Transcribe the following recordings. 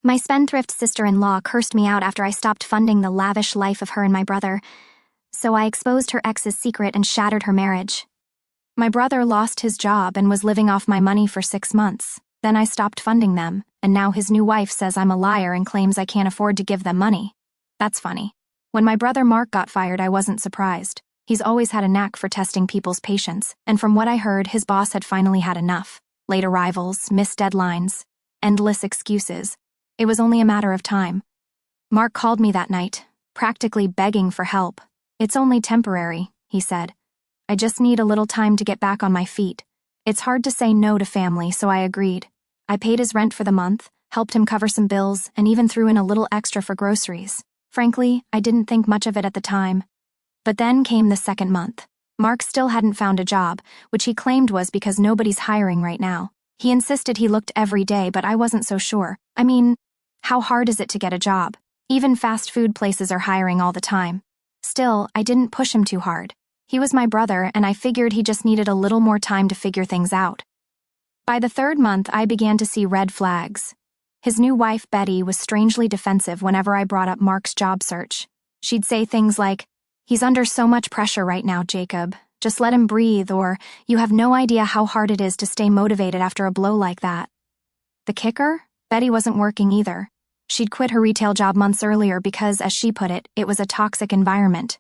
My spendthrift sister-in-law cursed me out after I stopped funding the lavish life of her and my brother, so I exposed her ex's secret and shattered her marriage. My brother lost his job and was living off my money for 6 months. Then I stopped funding them, and now his new wife says I'm a liar and claims I can't afford to give them money. That's funny. When my brother Mark got fired, I wasn't surprised. He's always had a knack for testing people's patience, and from what I heard, his boss had finally had enough. Late arrivals, missed deadlines, endless excuses. It was only a matter of time. Mark called me that night, practically begging for help. "It's only temporary," he said. "I just need a little time to get back on my feet." It's hard to say no to family, so I agreed. I paid his rent for the month, helped him cover some bills, and even threw in a little extra for groceries. Frankly, I didn't think much of it at the time. But then came the second month. Mark still hadn't found a job, which he claimed was because nobody's hiring right now. He insisted he looked every day, but I wasn't so sure. I mean, how hard is it to get a job? Even fast food places are hiring all the time. Still, I didn't push him too hard. He was my brother, and I figured he just needed a little more time to figure things out. By the third month, I began to see red flags. His new wife, Betty, was strangely defensive whenever I brought up Mark's job search. She'd say things like, "He's under so much pressure right now, Jacob. Just let him breathe," or, "You have no idea how hard it is to stay motivated after a blow like that." The kicker? Betty wasn't working either. She'd quit her retail job months earlier because, as she put it, it was a toxic environment.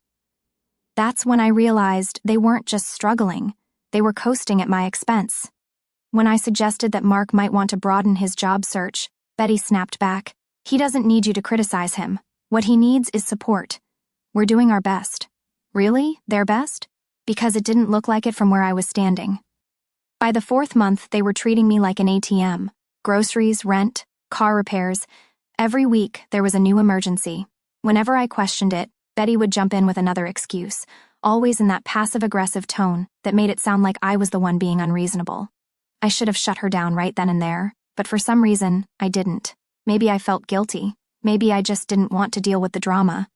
That's when I realized they weren't just struggling, they were coasting at my expense. When I suggested that Mark might want to broaden his job search, Betty snapped back. "He doesn't need you to criticize him. What he needs is support. We're doing our best." Really? Their best? Because it didn't look like it from where I was standing. By the fourth month, they were treating me like an ATM. Groceries, rent, car repairs. Every week, there was a new emergency. Whenever I questioned it, Betty would jump in with another excuse, always in that passive-aggressive tone that made it sound like I was the one being unreasonable. I should have shut her down right then and there, but for some reason, I didn't. Maybe I felt guilty. Maybe I just didn't want to deal with the drama.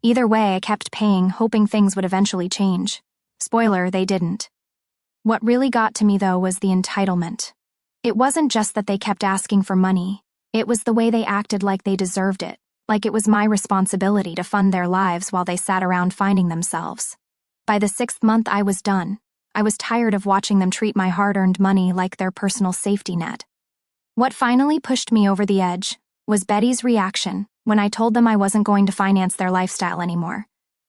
Either way, I kept paying, hoping things would eventually change. Spoiler, they didn't. What really got to me, though, was the entitlement. It wasn't just that they kept asking for money. It was the way they acted like they deserved it, like it was my responsibility to fund their lives while they sat around finding themselves. By the 6th month, I was done. I was tired of watching them treat my hard-earned money like their personal safety net. What finally pushed me over the edge was Betty's reaction when I told them I wasn't going to finance their lifestyle anymore.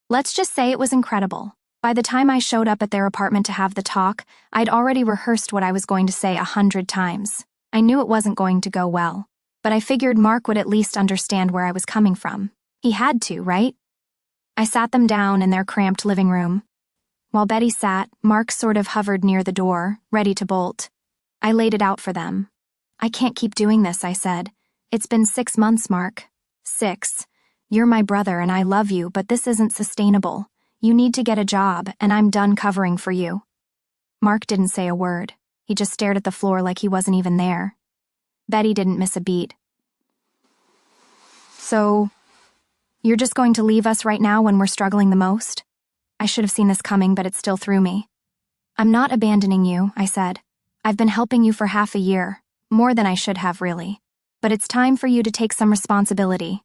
Let's just say it was incredible. By the time I showed up at their apartment to have the talk, I'd already rehearsed what I was going to say 100 times. I knew it wasn't going to go well, but I figured Mark would at least understand where I was coming from. He had to, right? I sat them down in their cramped living room. While Betty sat, Mark sort of hovered near the door, ready to bolt. I laid it out for them. "I can't keep doing this," I said. "It's been 6 months, Mark. 6. You're my brother and I love you, but this isn't sustainable. You need to get a job, and I'm done covering for you." Mark didn't say a word. He just stared at the floor like he wasn't even there. Betty didn't miss a beat. "So, you're just going to leave us right now when we're struggling the most?" I should have seen this coming, but it still threw me. "I'm not abandoning you," I said. "I've been helping you for half a year, more than I should have, really. But it's time for you to take some responsibility."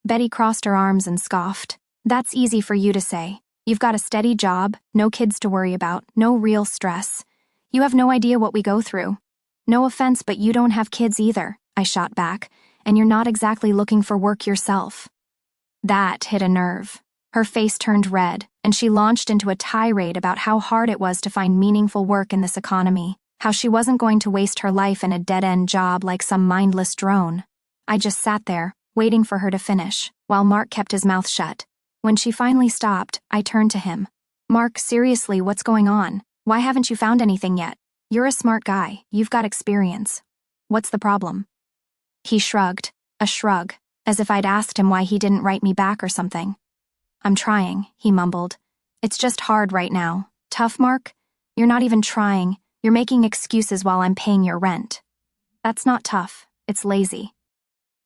Betty crossed her arms and scoffed. "That's easy for you to say. You've got a steady job, no kids to worry about, no real stress. You have no idea what we go through." "No offense, but you don't have kids either," I shot back, "and you're not exactly looking for work yourself." That hit a nerve. Her face turned red, and she launched into a tirade about how hard it was to find meaningful work in this economy, how she wasn't going to waste her life in a dead-end job like some mindless drone. I just sat there, waiting for her to finish, while Mark kept his mouth shut. When she finally stopped, I turned to him. "Mark, seriously, what's going on? Why haven't you found anything yet? You're a smart guy. You've got experience. What's the problem?" He shrugged, a shrug, as if I'd asked him why he didn't write me back or something. "I'm trying," he mumbled. "It's just hard right now. Tough, Mark? You're not even trying. You're making excuses while I'm paying your rent." "That's not tough. It's lazy."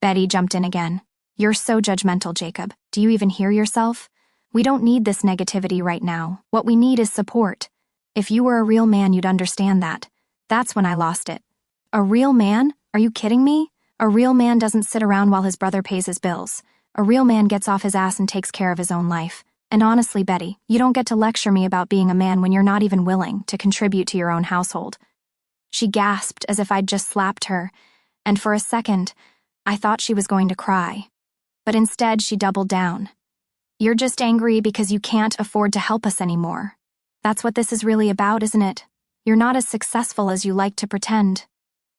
Betty jumped in again. "You're so judgmental, Jacob. Do you even hear yourself? We don't need this negativity right now. What we need is support. If you were a real man, you'd understand that." That's when I lost it. "A real man? Are you kidding me? A real man doesn't sit around while his brother pays his bills. A real man gets off his ass and takes care of his own life. And honestly, Betty, you don't get to lecture me about being a man when you're not even willing to contribute to your own household." She gasped as if I'd just slapped her, and for a second, I thought she was going to cry. But instead, she doubled down. "You're just angry because you can't afford to help us anymore. That's what this is really about, isn't it? You're not as successful as you like to pretend."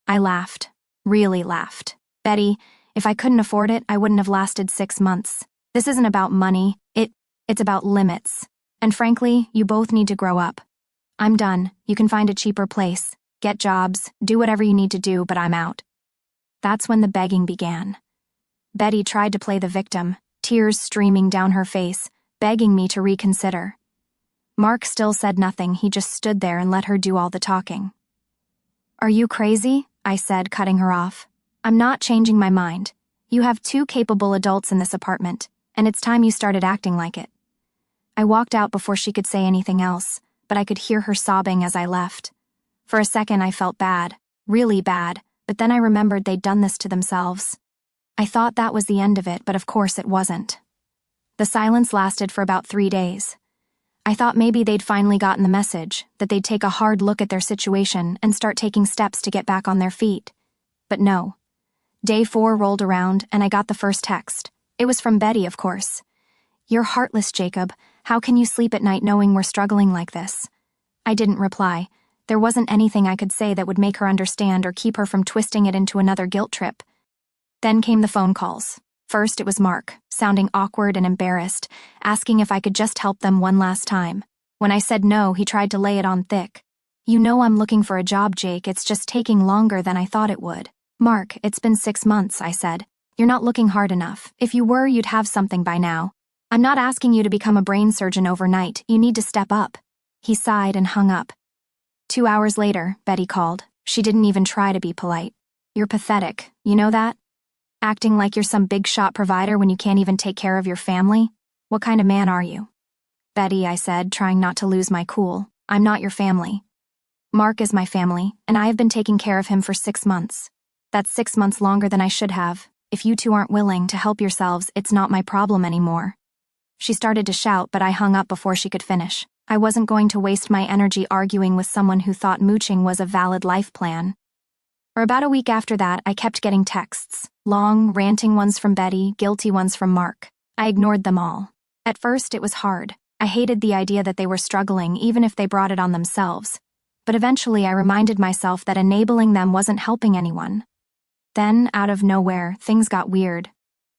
I laughed. Really laughed. "Betty, if I couldn't afford it, I wouldn't have lasted 6 months. This isn't about money. It's about limits. And frankly, you both need to grow up. I'm done. You can find a cheaper place, get jobs, do whatever you need to do, but I'm out." That's when the begging began. Betty tried to play the victim, tears streaming down her face, begging me to reconsider. Mark still said nothing. He just stood there and let her do all the talking. "Are you crazy?" I said, cutting her off. "I'm not changing my mind. You have 2 capable adults in this apartment, and it's time you started acting like it." I walked out before she could say anything else, but I could hear her sobbing as I left. For a second I felt bad, really bad, but then I remembered they'd done this to themselves. I thought that was the end of it, but of course it wasn't. The silence lasted for about 3 days. I thought maybe they'd finally gotten the message, that they'd take a hard look at their situation and start taking steps to get back on their feet. But no. Day 4 rolled around and I got the first text. It was from Betty, of course. "You're heartless, Jacob. How can you sleep at night knowing we're struggling like this?" I didn't reply. There wasn't anything I could say that would make her understand or keep her from twisting it into another guilt trip. Then came the phone calls. First it was Mark, sounding awkward and embarrassed, asking if I could just help them one last time. When I said no, he tried to lay it on thick. "You know I'm looking for a job, Jake. It's just taking longer than I thought it would." "Mark, it's been 6 months," I said. "You're not looking hard enough. If you were, you'd have something by now. I'm not asking you to become a brain surgeon overnight. You need to step up." He sighed and hung up. 2 hours later, Betty called. She didn't even try to be polite. "You're pathetic. You know that? Acting like you're some big-shot provider when you can't even take care of your family? What kind of man are you?" "Betty," I said, trying not to lose my cool, "I'm not your family. Mark is my family, and I have been taking care of him for 6 months. That's 6 months longer than I should have. If you two aren't willing to help yourselves, it's not my problem anymore." She started to shout, but I hung up before she could finish. I wasn't going to waste my energy arguing with someone who thought mooching was a valid life plan. For about a week after that, I kept getting texts. Long, ranting ones from Betty, guilty ones from Mark. I ignored them all. At first, it was hard. I hated the idea that they were struggling, even if they brought it on themselves. But eventually, I reminded myself that enabling them wasn't helping anyone. Then, out of nowhere, things got weird.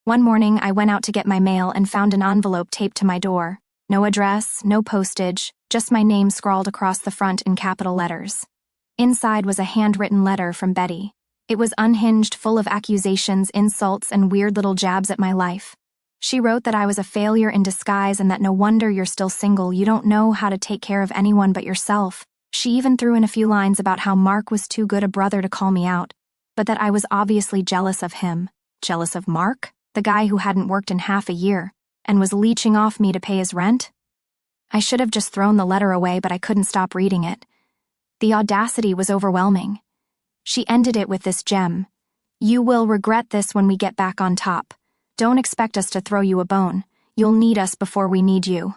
One morning, I went out to get my mail and found an envelope taped to my door. No address, no postage, just my name scrawled across the front in capital letters. Inside was a handwritten letter from Betty. It was unhinged, full of accusations, insults, and weird little jabs at my life. She wrote that I was a failure in disguise and that no wonder you're still single. You don't know how to take care of anyone but yourself. She even threw in a few lines about how Mark was too good a brother to call me out, but that I was obviously jealous of him. Jealous of Mark? The guy who hadn't worked in half a year, and was leeching off me to pay his rent? I should have just thrown the letter away, but I couldn't stop reading it. The audacity was overwhelming. She ended it with this gem. "You will regret this when we get back on top. Don't expect us to throw you a bone. You'll need us before we need you."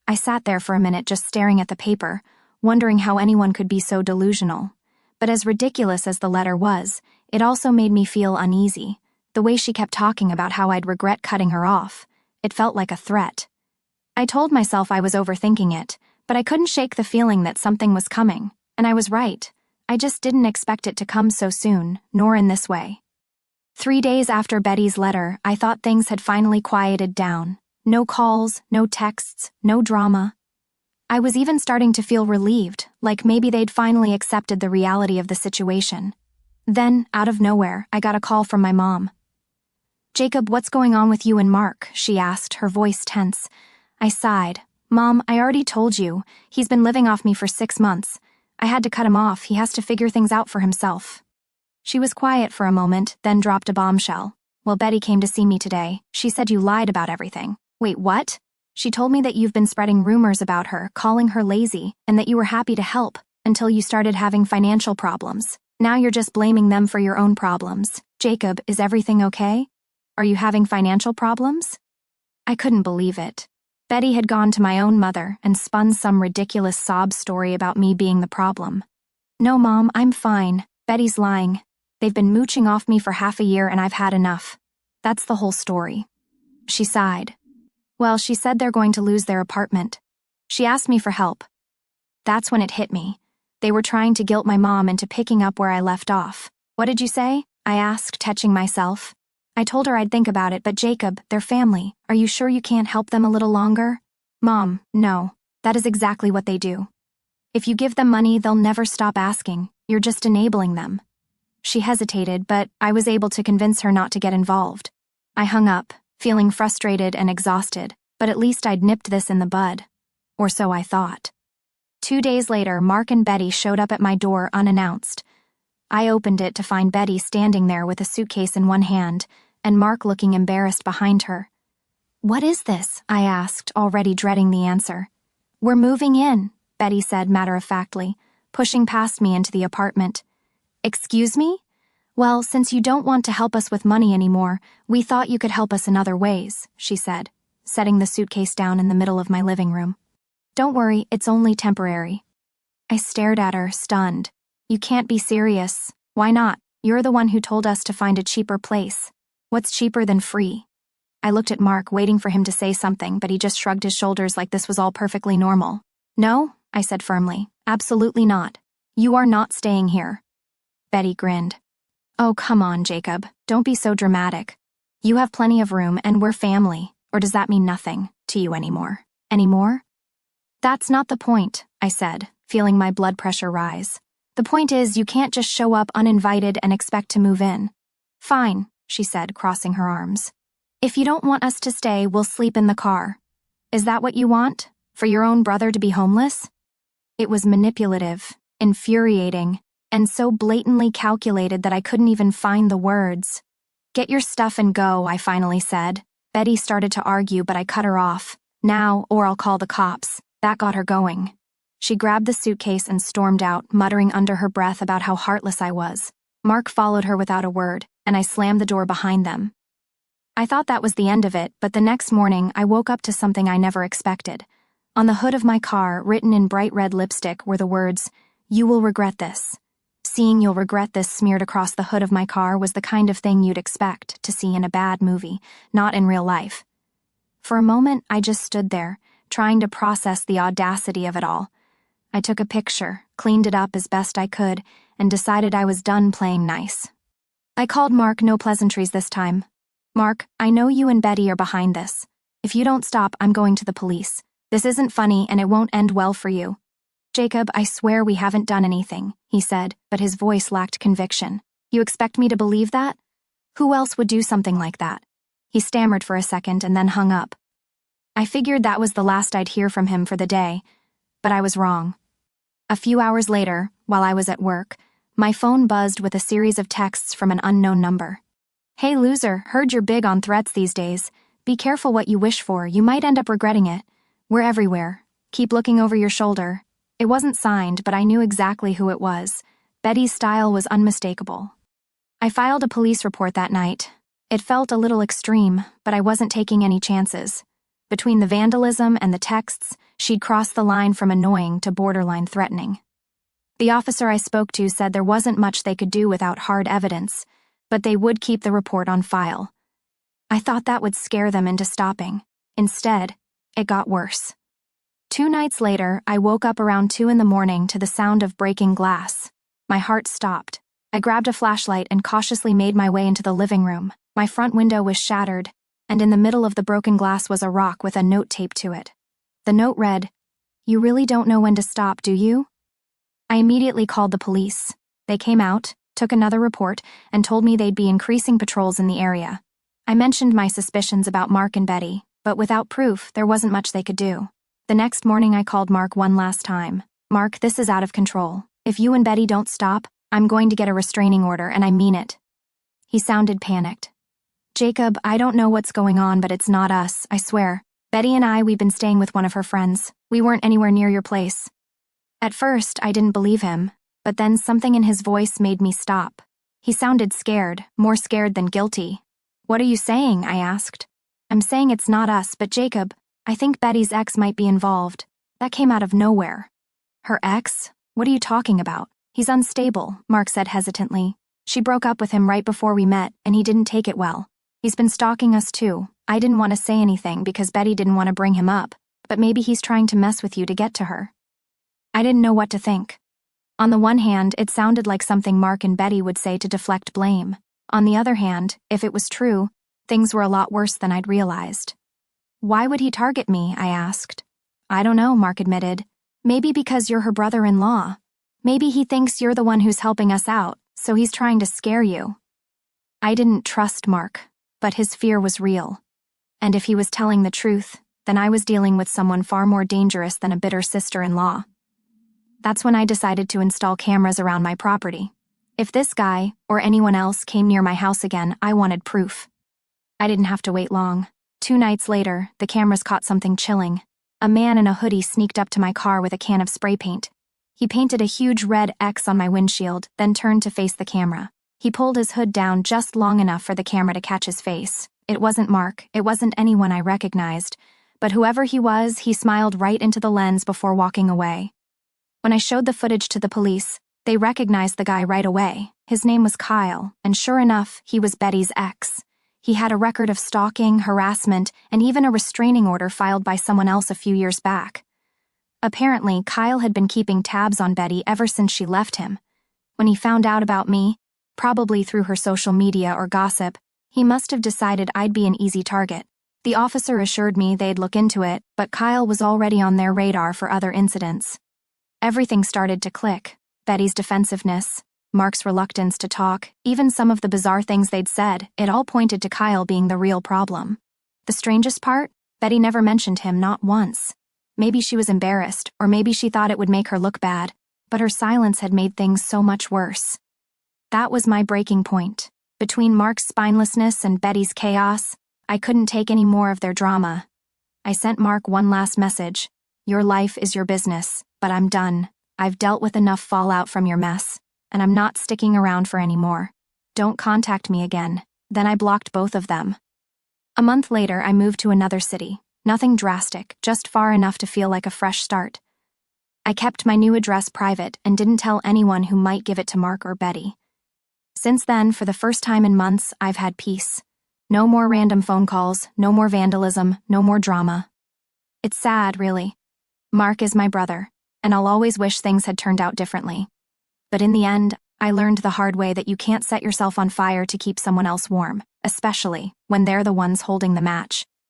I sat there for a minute just staring at the paper, wondering how anyone could be so delusional. But as ridiculous as the letter was, it also made me feel uneasy. The way she kept talking about how I'd regret cutting her off, it felt like a threat. I told myself I was overthinking it, but I couldn't shake the feeling that something was coming, and I was right. I just didn't expect it to come so soon, nor in this way. 3 days after Betty's letter, I thought things had finally quieted down. No calls, no texts, no drama. I was even starting to feel relieved, like maybe they'd finally accepted the reality of the situation. Then, out of nowhere, I got a call from my mom. "Jacob, what's going on with you and Mark?" she asked, her voice tense. I sighed. "Mom, I already told you. He's been living off me for 6 months. I had to cut him off. He has to figure things out for himself." She was quiet for a moment, then dropped a bombshell. "Well, Betty came to see me today. She said you lied about everything." "Wait, what?" "She told me that you've been spreading rumors about her, calling her lazy, and that you were happy to help, until you started having financial problems. Now you're just blaming them for your own problems. Jacob, is everything okay? Are you having financial problems? I couldn't believe it. Betty had gone to my own mother and spun some ridiculous sob story about me being the problem. No, Mom, I'm fine. Betty's lying. They've been mooching off me for half a year and I've had enough. That's the whole story. She sighed. Well, she said they're going to lose their apartment. She asked me for help. That's when it hit me. They were trying to guilt my mom into picking up where I left off. What did you say? I asked, touching myself. I told her I'd think about it, but Jacob, their family, are you sure you can't help them a little longer? Mom, no. That is exactly what they do. If you give them money, they'll never stop asking. You're just enabling them. She hesitated, but I was able to convince her not to get involved. I hung up, feeling frustrated and exhausted, but at least I'd nipped this in the bud. Or so I thought. 2 days later, Mark and Betty showed up at my door unannounced. I opened it to find Betty standing there with a suitcase in one hand, and Mark looking embarrassed behind her. What is this? I asked, already dreading the answer. We're moving in, Betty said matter-of-factly, pushing past me into the apartment. Excuse me? Well, since you don't want to help us with money anymore, we thought you could help us in other ways, she said, setting the suitcase down in the middle of my living room. Don't worry, it's only temporary. I stared at her, stunned. You can't be serious. Why not? You're the one who told us to find a cheaper place. What's cheaper than free? I looked at Mark, waiting for him to say something, but he just shrugged his shoulders like this was all perfectly normal. No, I said firmly. Absolutely not. You are not staying here. Betty grinned. Oh, come on, Jacob. Don't be so dramatic. You have plenty of room and we're family. Or does that mean nothing to you anymore? Anymore? That's not the point, I said, feeling my blood pressure rise. The point is, you can't just show up uninvited and expect to move in. Fine, she said, crossing her arms. If you don't want us to stay, we'll sleep in the car. Is that what you want? For your own brother to be homeless? It was manipulative, infuriating, and so blatantly calculated that I couldn't even find the words. Get your stuff and go, I finally said. Betty started to argue, but I cut her off. Now, or I'll call the cops. That got her going. She grabbed the suitcase and stormed out, muttering under her breath about how heartless I was. Mark followed her without a word, and I slammed the door behind them. I thought that was the end of it, but the next morning I woke up to something I never expected. On the hood of my car, written in bright red lipstick, were the words, "You will regret this." Seeing "You'll regret this" smeared across the hood of my car was the kind of thing you'd expect to see in a bad movie, not in real life. For a moment, I just stood there, trying to process the audacity of it all. I took a picture, cleaned it up as best I could, and decided I was done playing nice. I called Mark, no pleasantries this time. Mark, I know you and Betty are behind this. If you don't stop, I'm going to the police. This isn't funny and it won't end well for you. Jacob, I swear we haven't done anything, he said, but his voice lacked conviction. You expect me to believe that? Who else would do something like that? He stammered for a second and then hung up. I figured that was the last I'd hear from him for the day, but I was wrong. A few hours later, while I was at work, my phone buzzed with a series of texts from an unknown number. Hey loser, heard you're big on threats these days. Be careful what you wish for, you might end up regretting it. We're everywhere. Keep looking over your shoulder. It wasn't signed, but I knew exactly who it was. Betty's style was unmistakable. I filed a police report that night. It felt a little extreme, but I wasn't taking any chances. Between the vandalism and the texts, she'd crossed the line from annoying to borderline threatening. The officer I spoke to said there wasn't much they could do without hard evidence, but they would keep the report on file. I thought that would scare them into stopping. Instead, it got worse. 2 nights later, I woke up around 2 a.m. to the sound of breaking glass. My heart stopped. I grabbed a flashlight and cautiously made my way into the living room. My front window was shattered, and in the middle of the broken glass was a rock with a note taped to it. The note read, "You really don't know when to stop, do you?" I immediately called the police. They came out, took another report, and told me they'd be increasing patrols in the area. I mentioned my suspicions about Mark and Betty, but without proof, there wasn't much they could do. The next morning I called Mark one last time. Mark, this is out of control. If you and Betty don't stop, I'm going to get a restraining order, and I mean it. He sounded panicked. Jacob, I don't know what's going on, but it's not us, I swear. Betty and we've been staying with one of her friends. We weren't anywhere near your place. At first, I didn't believe him, But then something in his voice made me stop. He sounded scared, more scared than guilty. "What are you saying?" I asked. "I'm saying it's not us, but Jacob. I think Betty's ex might be involved." That came out of nowhere. "Her ex? What are you talking about?" "He's unstable," Mark said hesitantly. "She broke up with him right before we met, and he didn't take it well. He's been stalking us too. I didn't want to say anything because Betty didn't want to bring him up, but maybe he's trying to mess with you to get to her." I didn't know what to think. On the one hand, it sounded like something Mark and Betty would say to deflect blame. On the other hand, if it was true, things were a lot worse than I'd realized. "Why would he target me?" I asked. "I don't know," Mark admitted. "Maybe because you're her brother-in-law. Maybe he thinks you're the one who's helping us out, so he's trying to scare you." I didn't trust Mark, but his fear was real. And if he was telling the truth, then I was dealing with someone far more dangerous than a bitter sister-in-law. That's when I decided to install cameras around my property. If this guy, or anyone else, came near my house again, I wanted proof. I didn't have to wait long. 2 nights later, the cameras caught something chilling. A man in a hoodie sneaked up to my car with a can of spray paint. He painted a huge red X on my windshield, then turned to face the camera. He pulled his hood down just long enough for the camera to catch his face. It wasn't Mark, it wasn't anyone I recognized, but whoever he was, he smiled right into the lens before walking away. When I showed the footage to the police, they recognized the guy right away. His name was Kyle, and sure enough, he was Betty's ex. He had a record of stalking, harassment, and even a restraining order filed by someone else a few years back. Apparently, Kyle had been keeping tabs on Betty ever since she left him. When he found out about me, probably through her social media or gossip, he must have decided I'd be an easy target. The officer assured me they'd look into it, but Kyle was already on their radar for other incidents. Everything started to click. Betty's defensiveness, Mark's reluctance to talk, even some of the bizarre things they'd said, it all pointed to Kyle being the real problem. The strangest part? Betty never mentioned him, not once. Maybe she was embarrassed, or maybe she thought it would make her look bad, but her silence had made things so much worse. That was my breaking point. Between Mark's spinelessness and Betty's chaos, I couldn't take any more of their drama. I sent Mark one last message. "Your life is your business, but I'm done. I've dealt with enough fallout from your mess, and I'm not sticking around for any more. Don't contact me again." Then I blocked both of them. A month later, I moved to another city. Nothing drastic, just far enough to feel like a fresh start. I kept my new address private and didn't tell anyone who might give it to Mark or Betty. Since then, for the first time in months, I've had peace. No more random phone calls, no more vandalism, no more drama. It's sad, really. Mark is my brother, and I'll always wish things had turned out differently. But in the end, I learned the hard way that you can't set yourself on fire to keep someone else warm, especially when they're the ones holding the match.